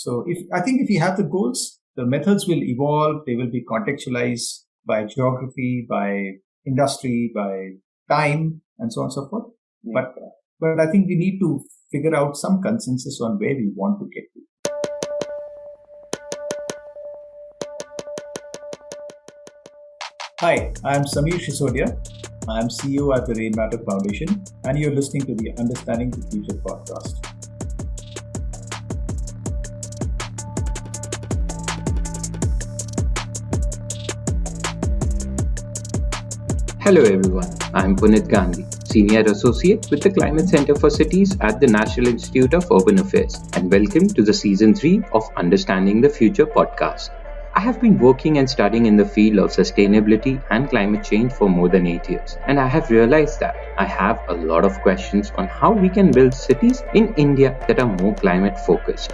So I think if we have the goals, the methods will evolve. They will be contextualized by geography, by industry, by time, and so on and so forth. Yeah. But I think we need to figure out some consensus on where we want to get to. Hi, I am Sameer Shisodia. I am CEO at the Rainmatter Foundation, and you're listening to the Understanding the Future podcast. Hello everyone, I am Puneet Gandhi, Senior Associate with the Climate Center for Cities at the National Institute of Urban Affairs, and welcome to the Season 3 of Understanding the Future podcast. I have been working and studying in the field of sustainability and climate change for more than 8 years, and I have realized that I have a lot of questions on how we can build cities in India that are more climate focused.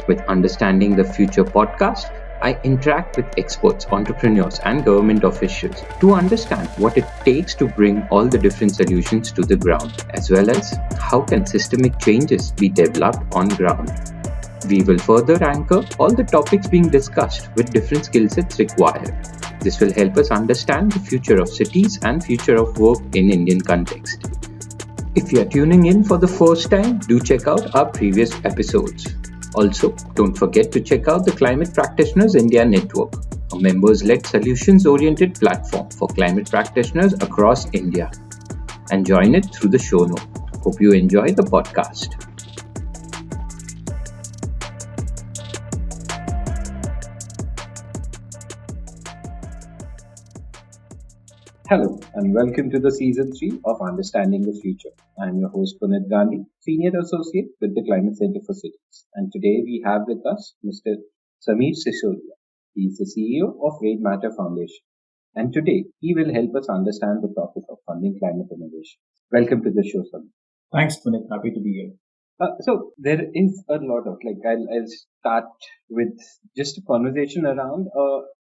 With Understanding the Future podcast, I interact with experts, entrepreneurs, and government officials to understand what it takes to bring all the different solutions to the ground, as well as how can systemic changes be developed on ground. We will further anchor all the topics being discussed with different skill sets required. This will help us understand the future of cities and future of work in Indian context. If you are tuning in for the first time, do check out our previous episodes. Also, don't forget to check out the Climate Practitioners India Network, a members-led solutions-oriented platform for climate practitioners across India. And join it through the show notes. Hope you enjoy the podcast. Hello, and welcome to the Season 3 of Understanding the Future. I am your host, Puneet Gandhi, Senior Associate with the Climate Center for Cities. And today we have with us Mr. Sameer Shisodia. He is the CEO of Rainmatter Foundation. And today he will help us understand the topic of funding climate innovation. Welcome to the show, Sameer. Thanks, Puneet. Happy to be here. So there is a lot of, I'll start with just a conversation around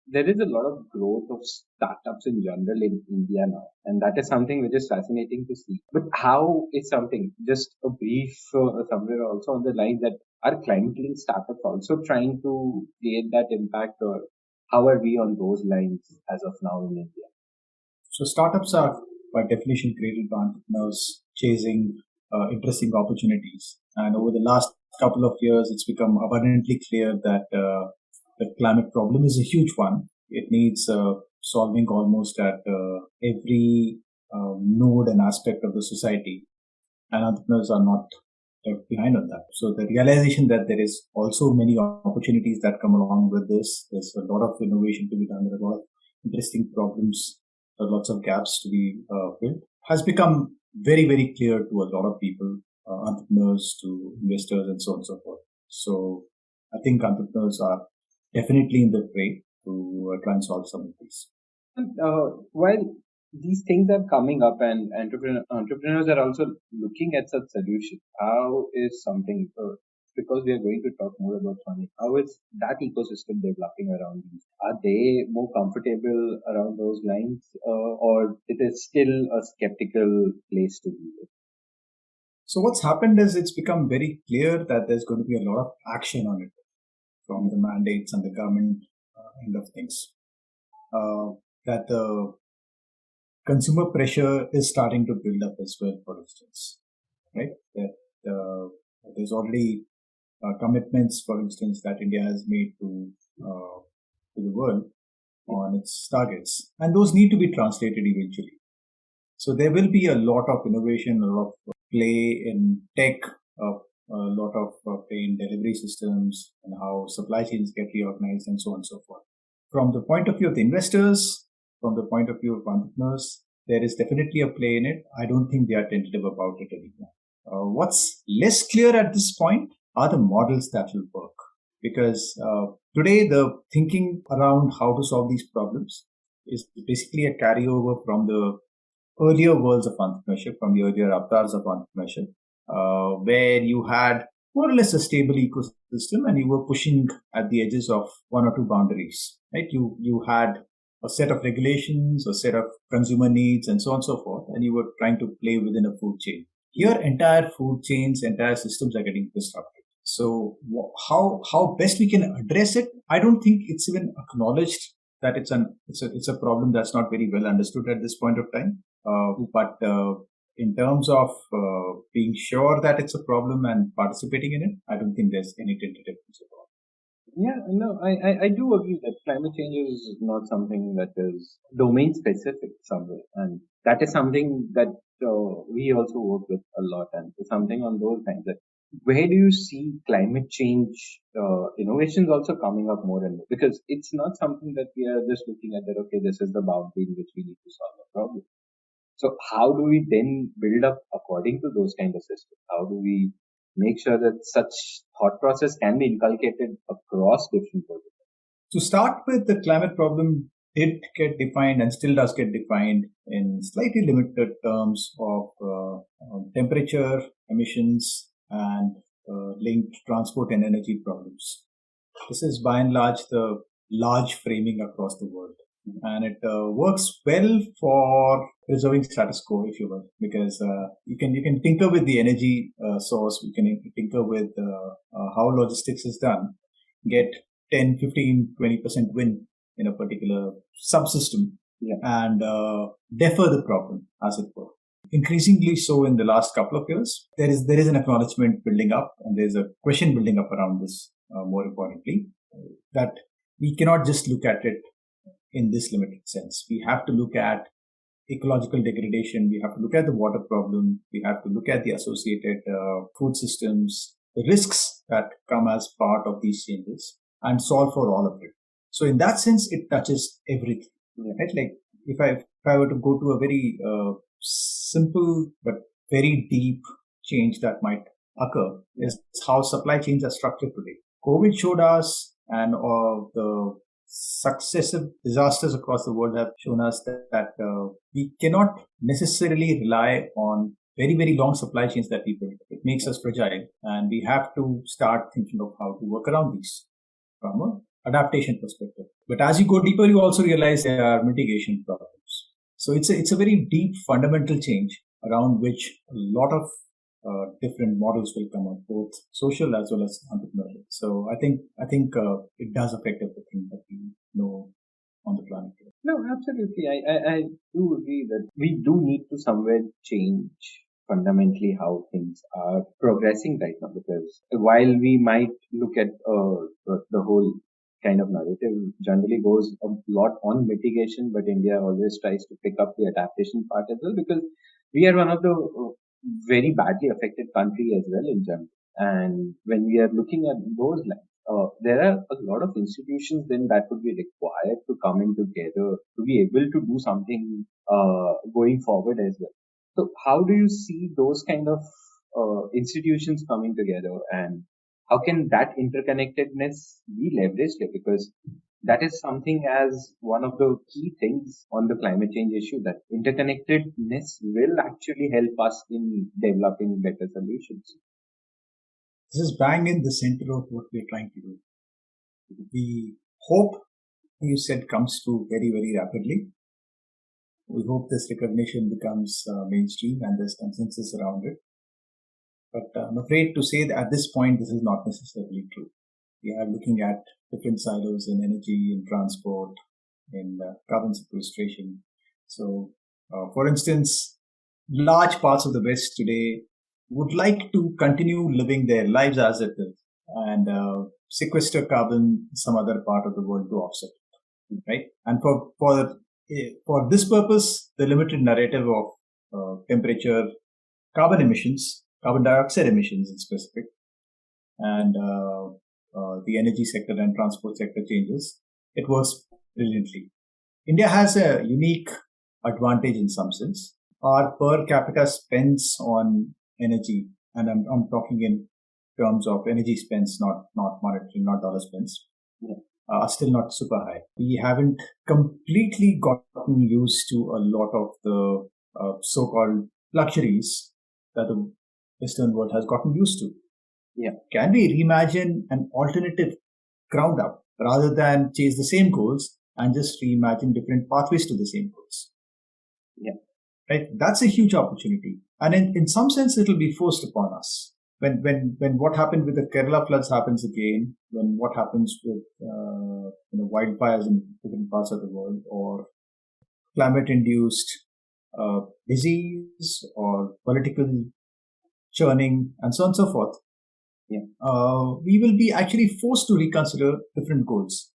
there is a lot of growth of startups in general in India now, and that is something which is fascinating to see. But how is something, just a brief somewhere also on the line, that are climate linked startups also trying to create that impact, or how are we on those lines as of now in India? So startups are by definition created by entrepreneurs chasing interesting opportunities. And over the last couple of years, it's become abundantly clear that the climate problem is a huge one. It needs solving almost at every node and aspect of the society. And entrepreneurs are not left behind on that. So the realization that there is also many opportunities that come along with this, there's a lot of innovation to be done, there are a lot of interesting problems, there are lots of gaps to be filled, has become very, very clear to a lot of people, entrepreneurs to investors and so on and so forth. So I think entrepreneurs are definitely in the fray to try and solve some of these. And while these things are coming up and entrepreneurs are also looking at such solutions, how is something, because we are going to talk more about funding, how is that ecosystem developing around these? Are they more comfortable around those lines, or it is still a skeptical place to be with? So what's happened is it's become very clear that there's going to be a lot of action on it from the mandates and the government end of things. That the consumer pressure is starting to build up as well, for instance, right? That there's already commitments, for instance, that India has made to the world on its targets, and those need to be translated eventually. So there will be a lot of innovation, a lot of play in tech, a lot of play in delivery systems and how supply chains get reorganized and so on and so forth. From the point of view of the investors, from the point of view of entrepreneurs, there is definitely a play in it. I don't think they are tentative about it anymore. What's less clear at this point are the models that will work. Because today the thinking around how to solve these problems is basically a carryover from the earlier worlds of entrepreneurship, from the earlier avatars of entrepreneurship, where you had more or less a stable ecosystem and you were pushing at the edges of one or two boundaries, right? You had a set of regulations, a set of consumer needs and so on and so forth, and you were trying to play within a food chain. Here, entire food chains, entire systems are getting disrupted. So how best we can address it? I don't think it's even acknowledged that it's a problem that's not very well understood at this point of time. But in terms of being sure that it's a problem and participating in it, I don't think there's any tentativeness at all. Yeah, no, I do agree that climate change is not something that is domain specific somewhere. And that is something that we also work with a lot, and something on those lines. That where do you see climate change innovations also coming up more and more? Because it's not something that we are just looking at that, okay, this is the boundary in which we need to solve a problem. So how do we then build up according to those kind of systems? How do we make sure that such thought process can be inculcated across different projects? To start with, the climate problem did get defined and still does get defined in slightly limited terms of temperature, emissions, and linked transport and energy problems. This is by and large the large framing across the world. And it works well for preserving status quo, if you will, because you can tinker with the energy source, you can tinker with how logistics is done, get 10, 15, 20% win in a particular subsystem, and defer the problem, as it were. Increasingly so in the last couple of years, there is an acknowledgement building up, and there's a question building up around this, more importantly, that we cannot just look at it in this limited sense. We have to look at ecological degradation, we have to look at the water problem, we have to look at the associated food systems, the risks that come as part of these changes, and solve for all of it. So in that sense, it touches everything. Right? Like if I were to go to a very simple but very deep change that might occur, is how supply chains are structured today. COVID showed us, and the successive disasters across the world have shown us that we cannot necessarily rely on very, very long supply chains that we build. It makes us fragile, and we have to start thinking of how to work around these from an adaptation perspective. But as you go deeper, you also realize there are mitigation problems. So it's a very deep fundamental change around which a lot of different models will come up, both social as well as entrepreneurial. So I think it does affect everything that we know on the planet. No, absolutely. I do agree that we do need to somewhere change fundamentally how things are progressing right now, because while we might look at the whole kind of narrative generally goes a lot on mitigation, but India always tries to pick up the adaptation part as well, because we are one of the very badly affected country as well in general. And when we are looking at those lines, there are a lot of institutions then that would be required to come in together to be able to do something going forward as well. So how do you see those kind of institutions coming together, and how can that interconnectedness be leveraged here? Because that is something as one of the key things on the climate change issue, that interconnectedness will actually help us in developing better solutions. This is bang in the center of what we're trying to do. We hope, you said, comes through very, very rapidly. We hope this recognition becomes mainstream and there's consensus around it. But I'm afraid to say that at this point, this is not necessarily true. We are looking at different silos in energy, in transport, in carbon sequestration. So, for instance, large parts of the West today would like to continue living their lives as it is and sequester carbon in some other part of the world to offset it, right? And for this purpose, the limited narrative of temperature, carbon emissions, carbon dioxide emissions in specific, and the energy sector and transport sector changes, it works brilliantly. India has a unique advantage in some sense. Our per capita spends on energy, and I'm talking in terms of energy spends, not monetary, not dollar spends, are still not super high. We haven't completely gotten used to a lot of the so-called luxuries that the Western world has gotten used to. Can we reimagine an alternative ground up rather than chase the same goals and just reimagine different pathways to the same goals? Right? That's a huge opportunity. And in some sense, it will be forced upon us. when what happened with the Kerala floods happens again, when what happens with wildfires in different parts of the world, or climate-induced disease or political churning, and so on and so forth, we will be actually forced to reconsider different goals.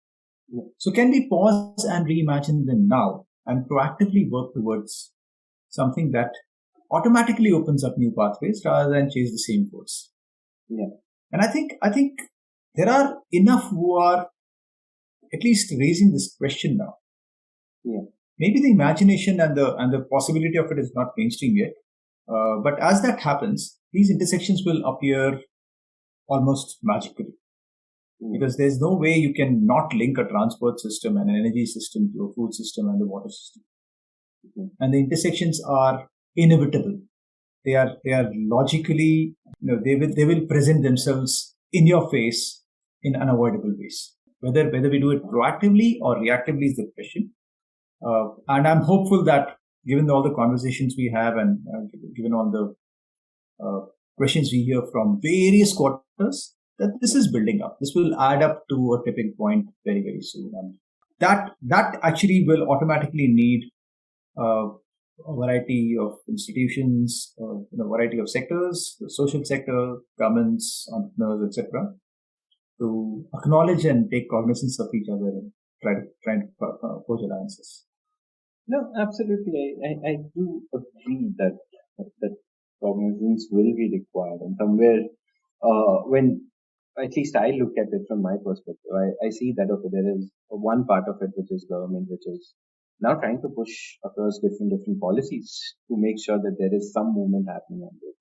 So can we pause and reimagine them now and proactively work towards something that automatically opens up new pathways rather than chase the same course? And I think there are enough who are at least raising this question now. Maybe the imagination and the possibility of it is not mainstream yet, but as that happens, these intersections will appear almost magically. Because there's no way you can not link a transport system and an energy system to a food system and a water system. And the intersections are inevitable. They are logically, they will present themselves in your face in unavoidable ways. Whether we do it proactively or reactively is the question. And I'm hopeful that given all the conversations we have and given all the questions we hear from various quarters, that this is building up. This will add up to a tipping point very, very soon. And that actually will automatically need a variety of institutions, a variety of sectors, the social sector, governments, entrepreneurs, etc., to acknowledge and take cognizance of each other and try to forge alliances. No, absolutely. I do agree that cognizance will be required, and somewhere when at least I look at it from my perspective, I see that there is one part of it which is government, which is now trying to push across different policies to make sure that there is some movement happening on this.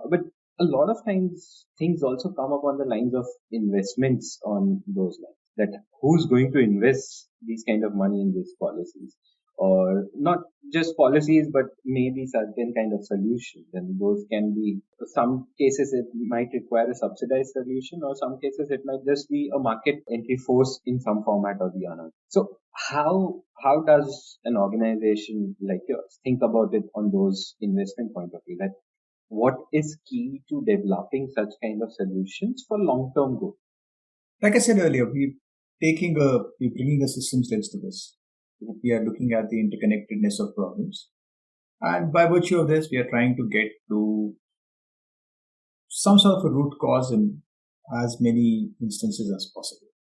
But a lot of times things also come up on the lines of investments on those lines. That who's going to invest these kind of money in these policies? Or not just policies, but maybe certain kind of solutions. And those can be, some cases it might require a subsidized solution, or some cases it might just be a market entry force in some format or the other. So how does an organization like yours think about it on those investment point of view? That what is key to developing such kind of solutions for long-term growth? Like I said earlier, we're bringing a systems lens to this. We are looking at the interconnectedness of problems. And by virtue of this, we are trying to get to some sort of a root cause in as many instances as possible.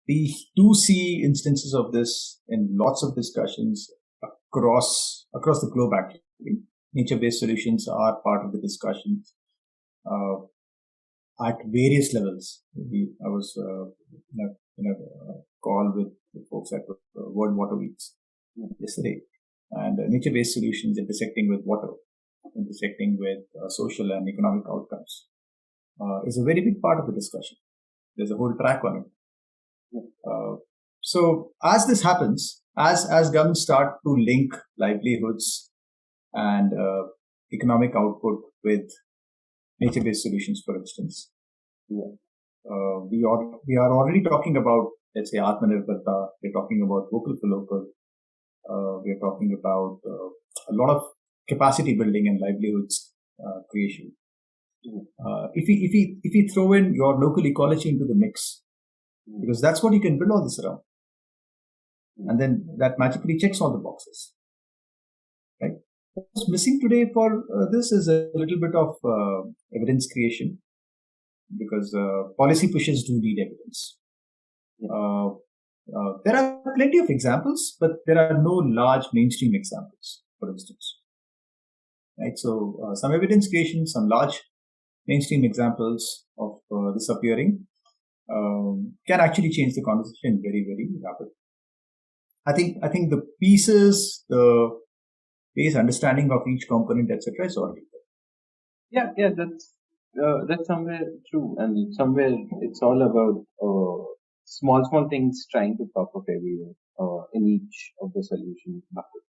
We do see instances of this in lots of discussions across the globe, actually. Nature-based solutions are part of the discussions at various levels. I was in a call with the folks at World Water Weeks yesterday, and nature-based solutions intersecting with water, intersecting with social and economic outcomes is a very big part of the discussion. There's a whole track on it. So as this happens, as governments start to link livelihoods and economic output with nature-based solutions, for instance, we are already talking about, let's say, Atmanirbharta. We're talking about vocal for local. We're talking about a lot of capacity building and livelihoods creation. If we throw in your local ecology into the mix, because that's what you can build all this around, and then that magically checks all the boxes, right? What's missing today for this is a little bit of evidence creation, because policy pushes do need evidence. There are plenty of examples, but there are no large mainstream examples, for instance. Right? So some evidence creation, some large mainstream examples of this appearing can actually change the conversation very, very rapidly. I think the pieces, the base understanding of each component, etc., is already there. Yeah, that's somewhere true, and somewhere it's all about small things trying to pop up everywhere in each of the solution buckets.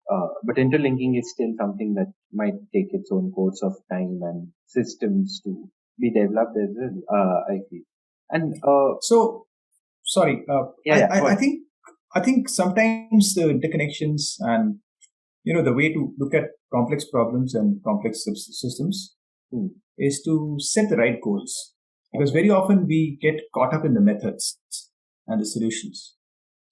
But interlinking is still something that might take its own course of time and systems to be developed as well, I feel. And I think sometimes the interconnections and the way to look at complex problems and complex systems is to set the right goals. Because very often we get caught up in the methods and the solutions.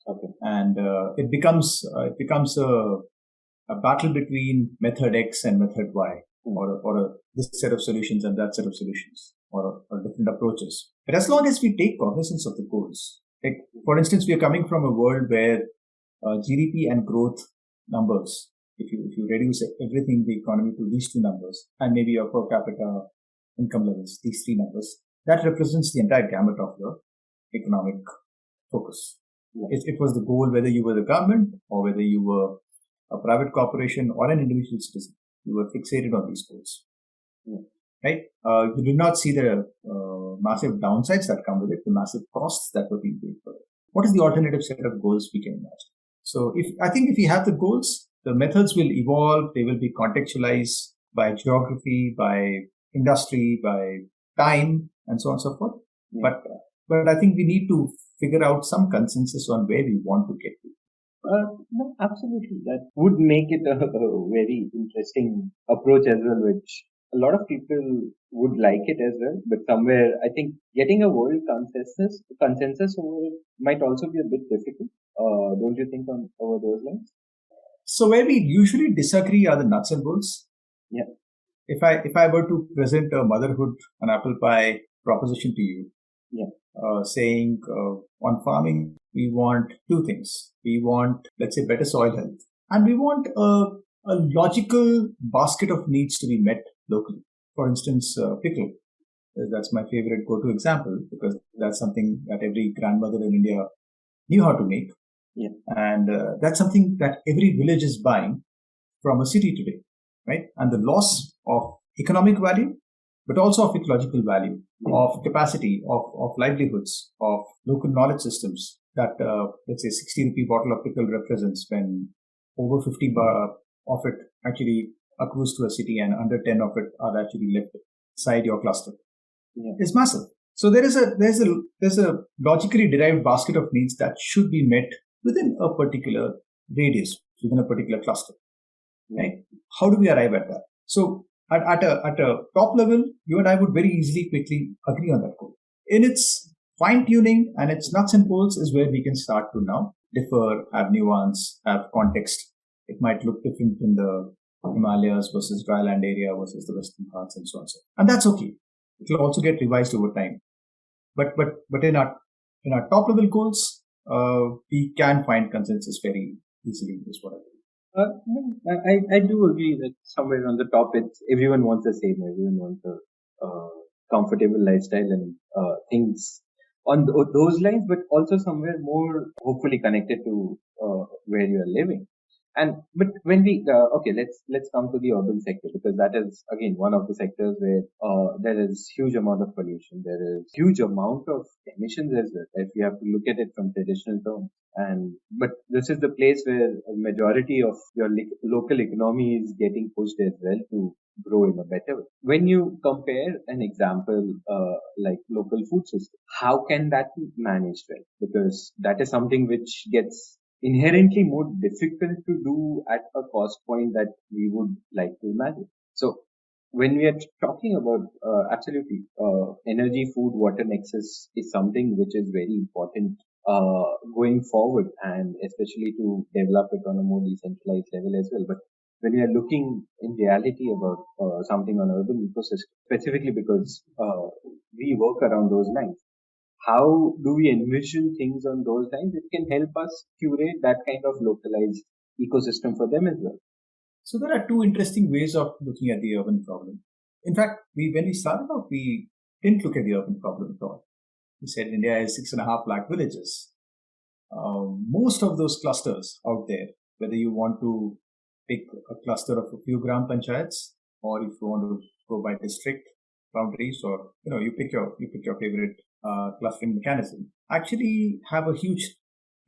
Okay. And it becomes a battle between method X and method Y, or this set of solutions and that set of solutions, or different approaches. But as long as we take cognizance of the goals, like for instance, we are coming from a world where GDP and growth numbers, if you reduce everything, the economy to these two numbers, and maybe your per capita income levels, these three numbers, that represents the entire gamut of your economic focus. Yeah. It was the goal, whether you were the government or whether you were a private corporation or an individual citizen, you were fixated on these goals. Yeah. Right? You did not see the massive downsides that come with it, the massive costs that were being paid for it. What is the alternative set of goals we can imagine? So I think if we have the goals, the methods will evolve. They will be contextualized by geography, by industry, by time, and so on and so forth. Yeah. But I think we need to figure out some consensus on where we want to get to. No, absolutely. That would make it a very interesting approach as well, which a lot of people would like it as well. But somewhere, I think getting a world consensus over it might also be a bit difficult. Don't you think over those lines? So where we usually disagree are the nuts and bolts. Yeah. If I were to present a motherhood, an apple pie proposition to you, yeah, saying on farming, we want two things. We want, let's say, better soil health, and we want a logical basket of needs to be met locally. For instance, pickle. That's my favorite go-to example, because that's something that every grandmother in India knew how to make. Yeah. And that's something that every village is buying from a city today, right? And the loss of economic value, but also of ecological value, of capacity, of livelihoods, of local knowledge systems that, let's say, 60 rupee bottle of pickle represents, when over 50 of it actually accrues to a city and under 10 of it are actually left inside your cluster. Yeah. It's massive. So there's a logically derived basket of needs that should be met within a particular radius, within a particular cluster. Right? How do we arrive at that? So at a top level, you and I would very easily, quickly agree on that goal. In its fine tuning and its nuts and bolts is where we can start to now differ, have nuance, have context. It might look different in the Himalayas versus dryland area versus the western parts, and so on. And that's okay. It will also get revised over time. But in our top level goals, we can find consensus very easily. Is what I believe. I do agree that somewhere on the top, everyone wants the same. Everyone wants a comfortable lifestyle and things on those lines, but also somewhere more hopefully connected to where you are living. But when we let's come to the urban sector, because that is again one of the sectors where there is huge amount of pollution, there is huge amount of emissions as well, if you have to look at it from traditional terms. But this is the place where a majority of your local economy is getting pushed as well to grow in a better way. When you compare an example like local food system, how can that be managed well? Because that is something which gets inherently more difficult to do at a cost point that we would like to imagine. So when we are talking about absolutely energy, food, water nexus is something which is very important going forward, and especially to develop it on a more decentralized level as well. But when we are looking in reality about something on urban ecosystem, specifically because we work around those lines, how do we envision things on those lines? It can help us curate that kind of localized ecosystem for them as well. So there are two interesting ways of looking at the urban problem. In fact, when we started off, we didn't look at the urban problem at all. We said India has 6.5 lakh villages. Most of those clusters out there, whether you want to pick a cluster of a few gram panchayats, or if you want to go by district boundaries, or you pick your favorite clustering mechanism, actually have a huge,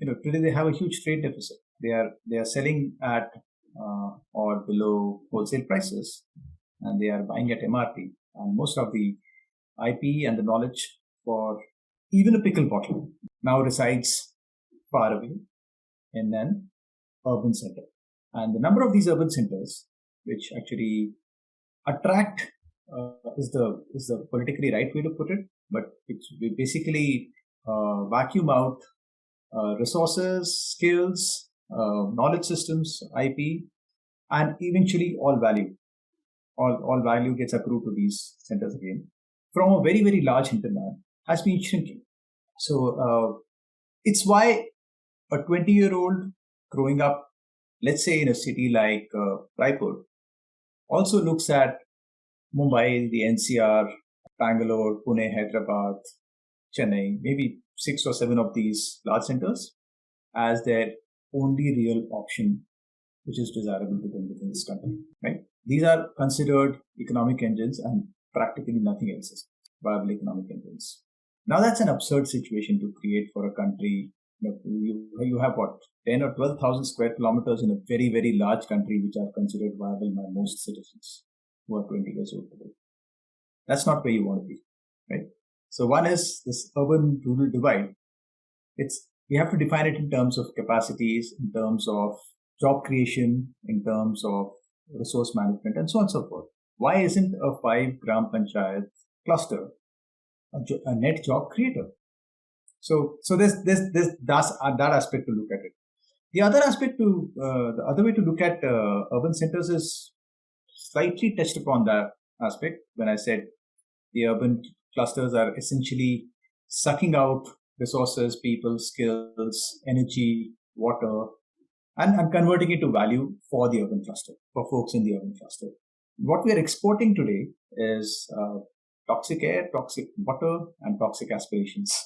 today they have a huge trade deficit. They are selling at or below wholesale prices, and they are buying at MRP. And most of the IP and the knowledge for even a pickle bottle now resides far away in an urban center. And the number of these urban centers which actually attract the politically right way to put it, but we basically vacuum out resources, skills, knowledge systems, IP, and eventually all value. All value gets accrued to these centers again from a very, very large hinterland has been shrinking. So it's why a 20-year-old growing up, let's say in a city like Raipur, also looks at Mumbai, the NCR, Bangalore, Pune, Hyderabad, Chennai, maybe 6 or 7 of these large centers as their only real option which is desirable to them within this country, right? These are considered economic engines and practically nothing else is viable economic engines. Now that's an absurd situation to create for a country. You have what, 10 or 12,000 square kilometers in a very, very large country which are considered viable by most citizens who are 20 years old today. That's not where you want to be, right? So one is this urban-rural divide. We have to define it in terms of capacities, in terms of job creation, in terms of resource management, and so on and so forth. Why isn't a 5 gram panchayat cluster a net job creator? So there's that aspect to look at it. The other aspect the other way to look at urban centers is slightly touched upon that aspect when I said the urban clusters are essentially sucking out resources, people, skills, energy, water, and converting it to value for the urban cluster, for folks in the urban cluster. What we are exporting today is toxic air, toxic water, and toxic aspirations.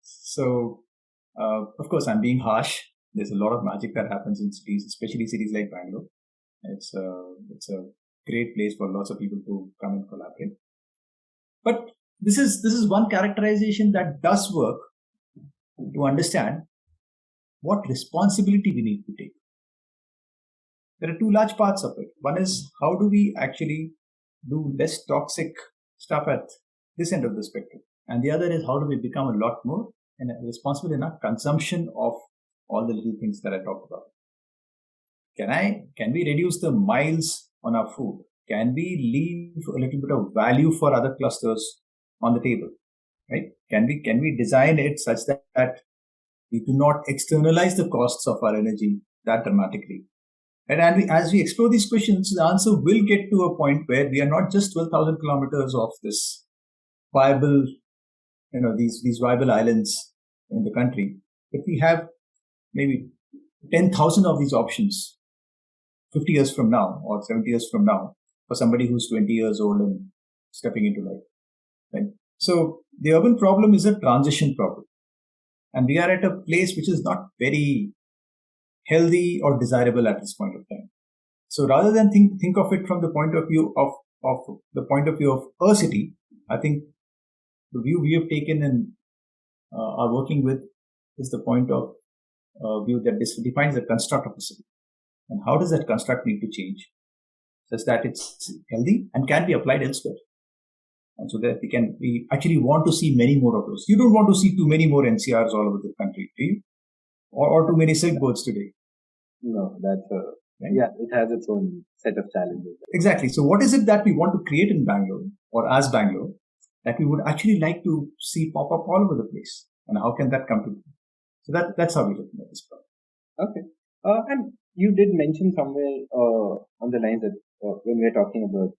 So, of course, I'm being harsh. There's a lot of magic that happens in cities, especially cities like Bangalore. It's a great place for lots of people to come and collaborate. But this is one characterization that does work to understand what responsibility we need to take. There are 2 large parts of it. One is how do we actually do less toxic stuff at this end of the spectrum, and the other is how do we become a lot more responsible in our consumption of all the little things that I talked about. Can we reduce the miles on our food? Can we leave a little bit of value for other clusters on the table? Right? Can we design it such that we do not externalize the costs of our energy that dramatically? And as we explore these questions, the answer will get to a point where we are not just 12,000 kilometers off this viable, these viable islands in the country, but we have maybe 10,000 of these options 50 years from now or 70 years from now for somebody who's 20 years old and stepping into life. Right? So the urban problem is a transition problem. And we are at a place which is not very healthy or desirable at this point of time. So rather than think of it from the point of view of a city, I think the view we have taken and are working with is the point of view that defines the construct of a city. And how does that construct need to change such that it's healthy and can be applied elsewhere? And so that we actually want to see many more of those. You don't want to see too many more NCRs all over the country, do you? Or too many silk boards today. No, yeah, it has its own set of challenges. Exactly. So what is it that we want to create in Bangalore or as Bangalore that we would actually like to see pop up all over the place? And how can that come to be? So that's how we're looking at this problem. Okay. And you did mention somewhere on the lines that when we're talking about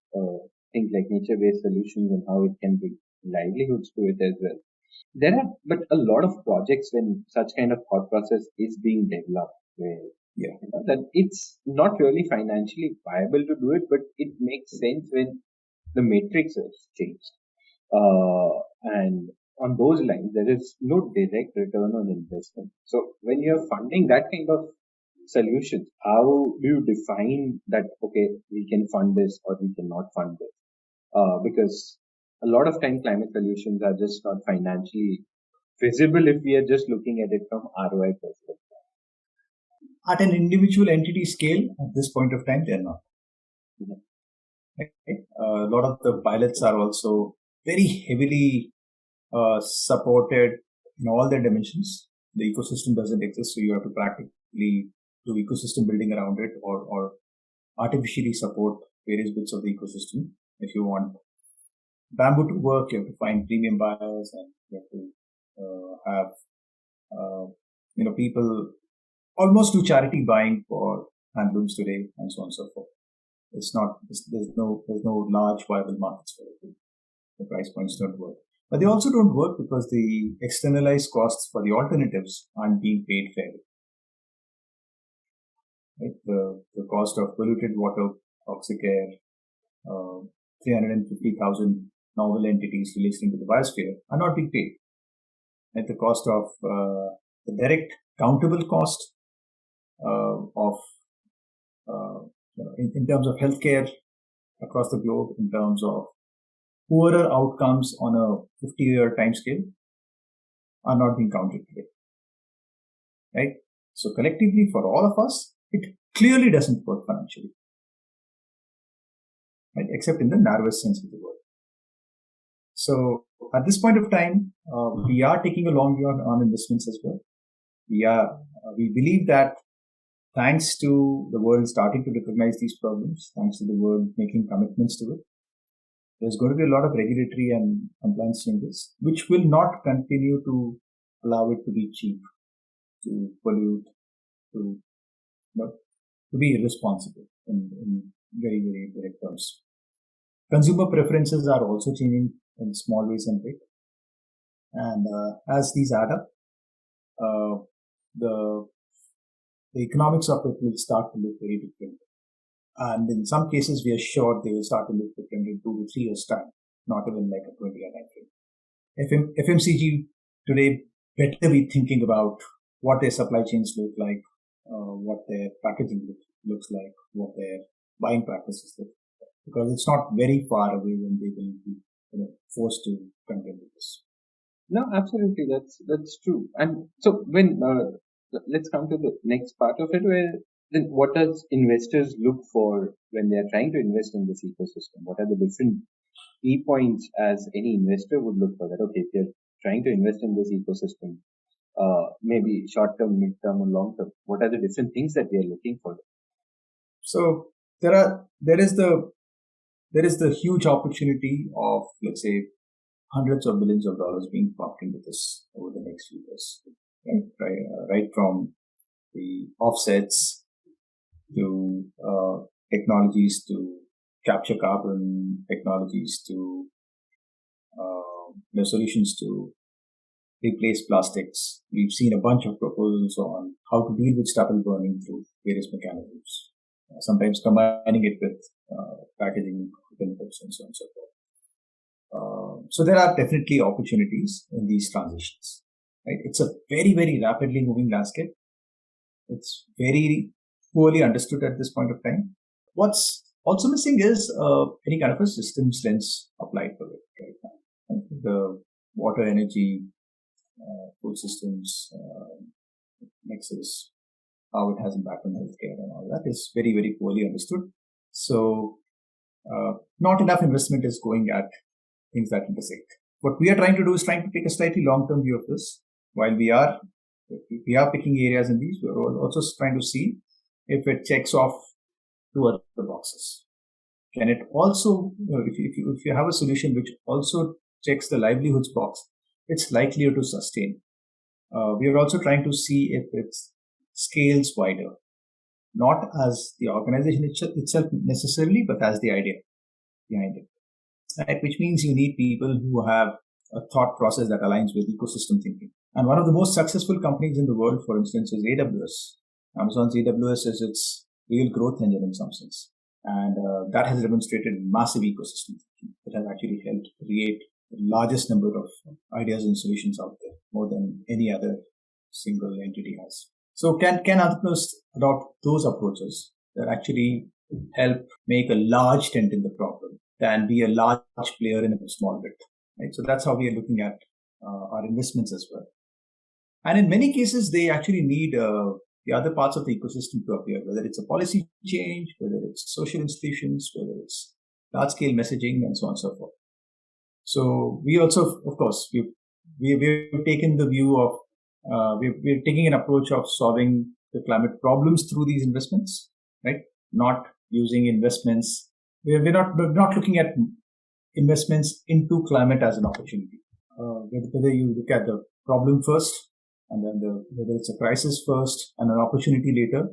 things like nature-based solutions and how it can bring livelihoods to it as well. There are, but a lot of projects when such kind of thought process is being developed, where that it's not really financially viable to do it, but it makes sense when the matrix is changed. And on those lines, there is no direct return on investment. So when you're funding that kind of solutions, how do you define that, okay, we can fund this or we cannot fund this? Because a lot of time climate solutions are just not financially feasible if we are just looking at it from ROI perspective. At an individual entity scale, at this point of time, they're not. Okay. A lot of the pilots are also very heavily supported in all their dimensions. The ecosystem doesn't exist, so you have to practically do ecosystem building around it or artificially support various bits of the ecosystem. If you want bamboo to work, you have to find premium buyers, and you have to have people almost do charity buying for handlooms today, and so on and so forth. There's no large viable markets for it. The price points don't work. But they also don't work because the externalized costs for the alternatives aren't being paid fairly. Right? The cost of polluted water, toxic air, 350,000 novel entities released into the biosphere are not being paid. At the cost of the direct countable cost of in terms of healthcare across the globe, in terms of poorer outcomes on a 50-year time scale, are not being counted today. Right? So collectively, for all of us, it clearly doesn't work financially. Right? Except in the narrowest sense of the word. So at this point of time, we are taking a long view on investments as well. We believe that thanks to the world starting to recognize these problems, thanks to the world making commitments to it, there's going to be a lot of regulatory and compliance changes, which will not continue to allow it to be cheap, to pollute, to be irresponsible in very, very direct terms. Consumer preferences are also changing in small ways and big. And as these add up, the economics of it will start to look very different. And in some cases, we are sure they will start to look different in 2 to 3 years' time, not even like a 20-year time frame. FMCG today better be thinking about what their supply chains look like, what their packaging looks like, what their buying practices look like, because it's not very far away when they will be forced to contend with this. No, absolutely, that's true. And so when let's come to the next part of it, where then what does investors look for when they are trying to invest in this ecosystem? What are the different key points as any investor would look for that? Okay, if you're trying to invest in this ecosystem, maybe short term, mid term, or long term, what are the different things that we are looking for? So there is the huge opportunity of, let's say, hundreds of billions of dollars being pumped into this over the next few years, right from the offsets to technologies to capture carbon, technologies to solutions to replace plastics. We've seen a bunch of proposals on how to deal with stubble burning through various mechanisms, sometimes combining it with packaging chemicals and so on and so forth. So there are definitely opportunities in these transitions. Right? It's a very, very rapidly moving landscape. It's very poorly understood at this point of time. What's also missing is any kind of a systems lens applied to it right now. The water, energy, food systems, nexus, how it has impact on healthcare and all that is very, very poorly understood. So not enough investment is going at things that intersect. What we are trying to do is trying to take a slightly long-term view of this. While we are picking areas in these, we're also trying to see if it checks off 2 other boxes. Can it also, if you have a solution which also checks the livelihoods box, it's likelier to sustain. We are also trying to see if it scales wider, not as the organization itself necessarily, but as the idea behind it. Right? Which means you need people who have a thought process that aligns with ecosystem thinking. And one of the most successful companies in the world, for instance, is AWS. Amazon's AWS is its real growth engine in some sense. And that has demonstrated massive ecosystem thinking. It has actually helped create the largest number of ideas and solutions out there, more than any other single entity has. So can entrepreneurs adopt those approaches that actually help make a large dent in the problem than be a large player in a small bit? Right? So that's how we are looking at our investments as well. And in many cases, they actually need the other parts of the ecosystem to appear, whether it's a policy change, whether it's social institutions, whether it's large-scale messaging, and so on and so forth. So we also, of course, we've taken the view of, we're taking an approach of solving the climate problems through these investments, right? Not using investments we're not looking at investments into climate as an opportunity. Whether you look at the problem first, and then whether it's a crisis first and an opportunity later,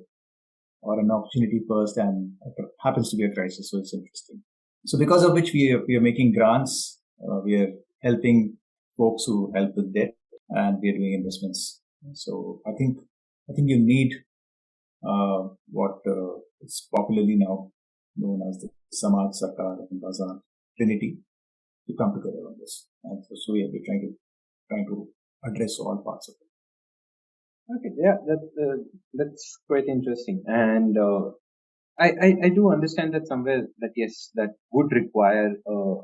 or an opportunity first and it happens to be a crisis, so it's interesting. So because of which we are making grants, we are helping folks who help with debt, and we are doing investments. So I think you need what is popularly now known as the Samaj, Sarkar, and Bazaar Trinity to come together on this. And so we are trying to address all parts of it. Okay, yeah, that's quite interesting, and I do understand that somewhere that yes, that would require a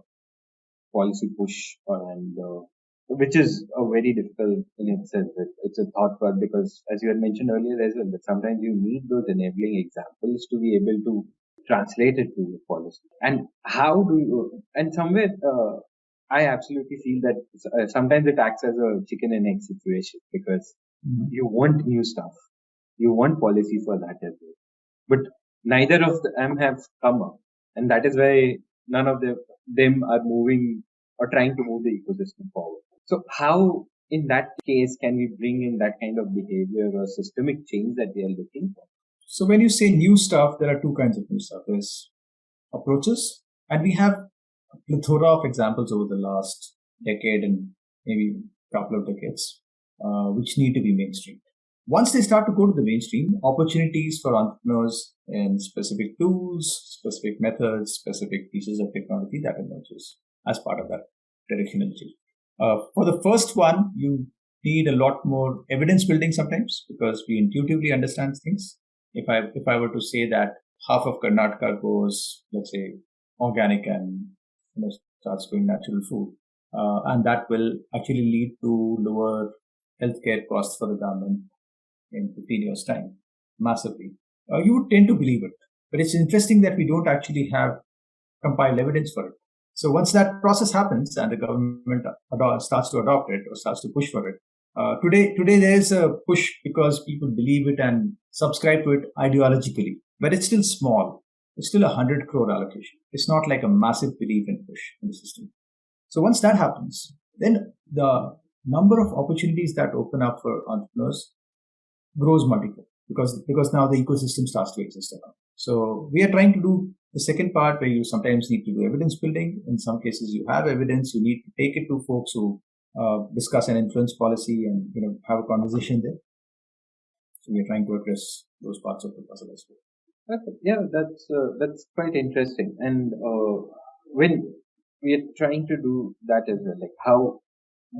policy push, and which is a very difficult in itself. It's a thought part because, as you had mentioned earlier as well, that sometimes you need those enabling examples to be able to translate it to the policy. And how do you? And somewhere, I absolutely feel that sometimes it acts as a chicken and egg situation because you want new stuff, you want policy for that as well, but neither of them have come up, and that is why none of them are moving or trying to move the ecosystem forward. So how in that case can we bring in that kind of behavior or systemic change that we are looking for? So when you say new stuff, there are two kinds of new stuff. There's approaches, and we have a plethora of examples over the last decade and maybe a couple of decades, which need to be mainstream. Once they start to go to the mainstream, opportunities for entrepreneurs in specific tools, specific methods, specific pieces of technology that emerges as part of that directional change. For the first one, you need a lot more evidence building sometimes because we intuitively understand things. If I were to say that half of Karnataka goes, let's say, organic and starts going natural food, and that will actually lead to lower healthcare costs for the government in 15 years' time, massively. You would tend to believe it. But it's interesting that we don't actually have compiled evidence for it. So once that process happens and the government starts to adopt it or starts to push for it, today there is a push because people believe it and subscribe to it ideologically, but it's still small. It's still 100 crore allocation. It's not like a massive belief and push in the system. So once that happens, then the number of opportunities that open up for entrepreneurs grows multiple because now the ecosystem starts to exist around. So we are trying to do the second part where you sometimes need to do evidence building. In some cases, you have evidence. You need to take it to folks who discuss and influence policy and have a conversation there. So we are trying to address those parts of the puzzle as well. Okay. Yeah, that's quite interesting. And when we are trying to do that as well, like how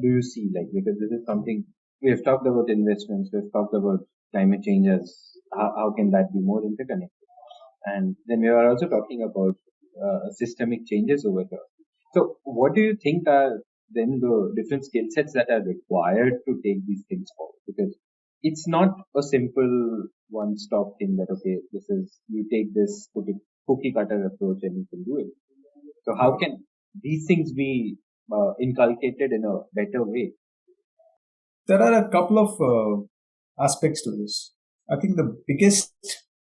do you see, like, because this is something we have talked about investments, we've talked about climate change as how can that be more interconnected, and then we are also talking about systemic changes over here. So what do you think are then the different skill sets that are required to take these things forward? Because it's not a simple one-stop thing that, okay, this is, you take this cookie cutter approach and you can do it. So how can these things be inculcated in a better way? There are a couple of aspects to this. I think the biggest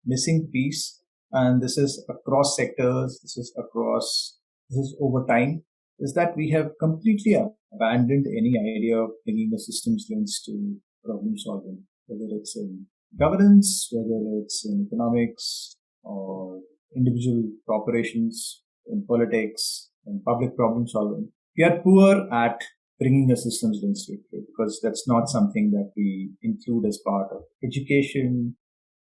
missing piece, and this is across sectors, this is over time, is that we have completely abandoned any idea of bringing the systems lens to problem solving, whether it's in governance, whether it's in economics or individual corporations, in politics, in public problem solving. We are poor at bringing a systems lens to it because that's not something that we include as part of education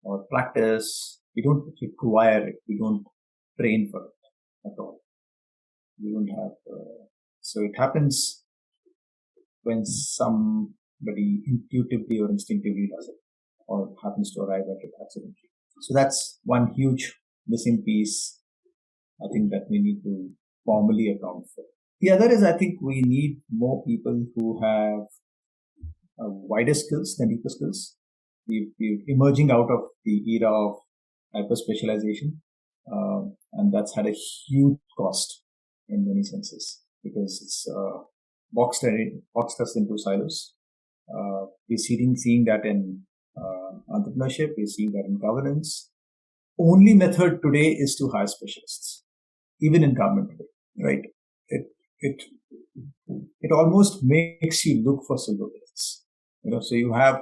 or practice. We don't require it. We don't train for it at all. We don't have. So it happens when somebody intuitively or instinctively does it, or happens to arrive at it accidentally. So that's one huge missing piece. I think that we need to formally account for. The other is I think we need more people who have wider skills than deeper skills. We're emerging out of the era of hyper specialization, and that's had a huge cost in many senses because it's boxed us into silos. We're seeing that in entrepreneurship. We're seeing that in governance. Only method today is to hire specialists. even in government today, right? It it almost makes you look for silver bullets. So you have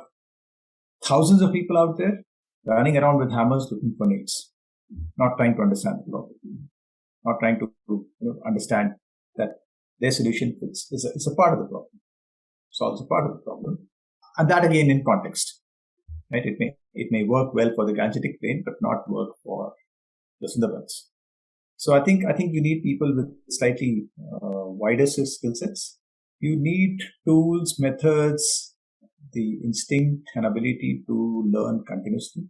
thousands of people out there running around with hammers looking for nails, not trying to understand the problem, not trying to understand that their solution is a part of the problem, solves a part of the problem, and that again in context, right? It may work well for the Gangetic Plain, but not work for the Sundarbans. So I think you need people with slightly wider skill sets. You need tools, methods, the instinct and ability to learn continuously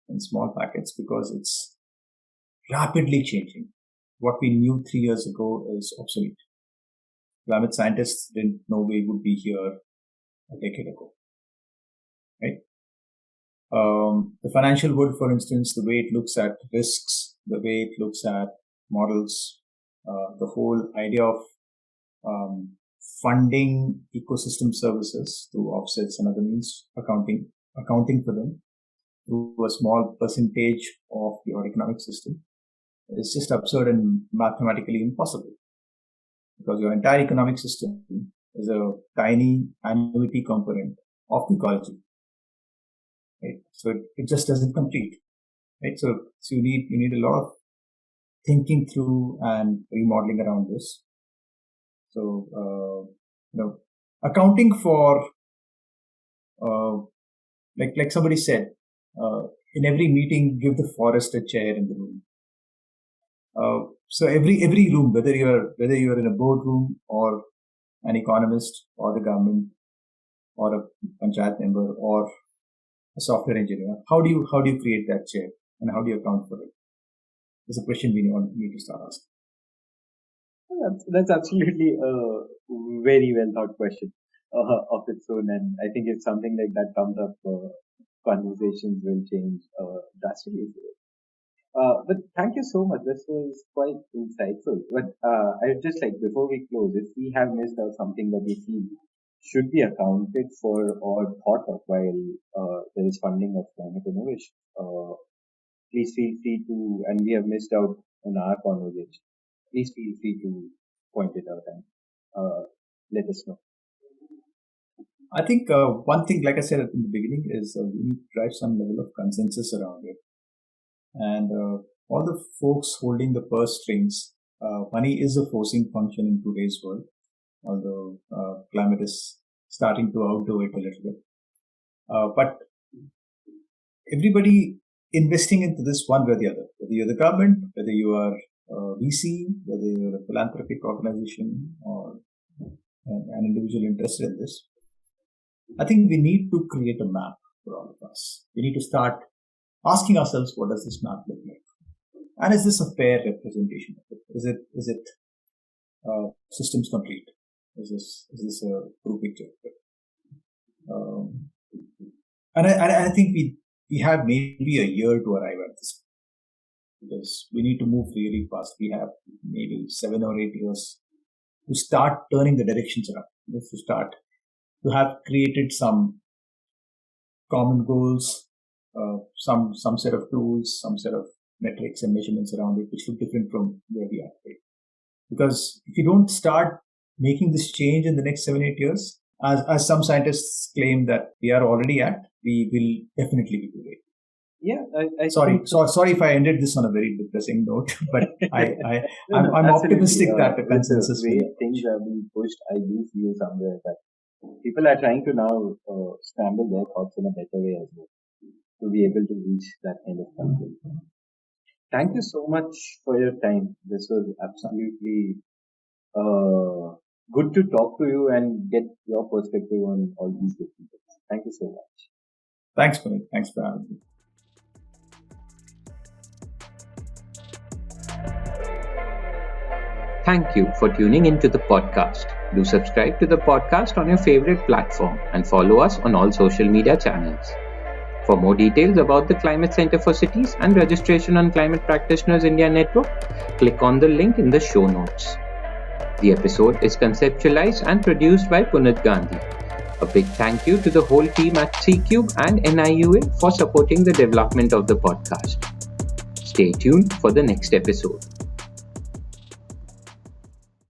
in small packets, because it's rapidly changing. What we knew 3 years ago is obsolete. Climate scientists didn't know we would be here a decade ago, right? The financial world, for instance, the way it looks at risks, the way it looks at models, the whole idea of funding ecosystem services through offsets and other means, accounting for them through a small percentage of your economic system, is just absurd and mathematically impossible, because your entire economic system is a tiny annuity component of the ecology, right? So it just doesn't complete, right? So you need a lot of thinking through and remodeling around this. So accounting for like somebody said, in every meeting, give the forest a chair in the room. So every room, whether you're in a boardroom or an economist or the government or a panchayat member or a software engineer, how do you create that chair and how do you account for it? It's a question we need to start asking. That's absolutely a very well thought question of its own, and I think if something like that comes up, conversations will change drastically. But thank you so much. This was quite insightful. But I would just like, before we close, if we have missed out something that we feel should be accounted for or thought of while there is funding of climate innovation, please feel free to, and we have missed out in our conversation, please feel free to point it out and let us know. I think one thing, like I said in the beginning, is we need to drive some level of consensus around it. And all the folks holding the purse strings, money is a forcing function in today's world, although climate is starting to outdo it a little bit. But everybody investing into this one way or the other, whether you're the government, whether you are VC, whether you're a philanthropic organization or an individual interested in this, I think we need to create a map for all of us. We need to start asking ourselves, what does this map look like? And is this a fair representation of it? Is it systems complete? Is this a true picture of it? And I think we have maybe a year to arrive at this, because we need to move really fast. We have maybe 7 or 8 years to start turning the directions around. To have created some common goals, some set of tools, some set of metrics and measurements around it, which look different from where we are today. Because if you don't start making this change in the next 7-8 years, as some scientists claim that we are already at, we will definitely be too late. Yeah, sorry if I ended this on a very depressing note, but I'm optimistic that the consensus will. Things are being pushed. I do feel somewhere that people are trying to now scramble their thoughts in a better way as well, to be able to reach that kind of consensus. Thank you so much for your time. This was absolutely good to talk to you and get your perspective on all these different things. Thank you so much. Thanks, Puneet. Thanks for having me. Thank you for tuning into the podcast. Do subscribe to the podcast on your favorite platform and follow us on all social media channels. For more details about the Climate Center for Cities and registration on Climate Practitioners India Network, click on the link in the show notes. The episode is conceptualized and produced by Punit Gandhi. A big thank you to the whole team at C-Cube and NIUA for supporting the development of the podcast. Stay tuned for the next episode.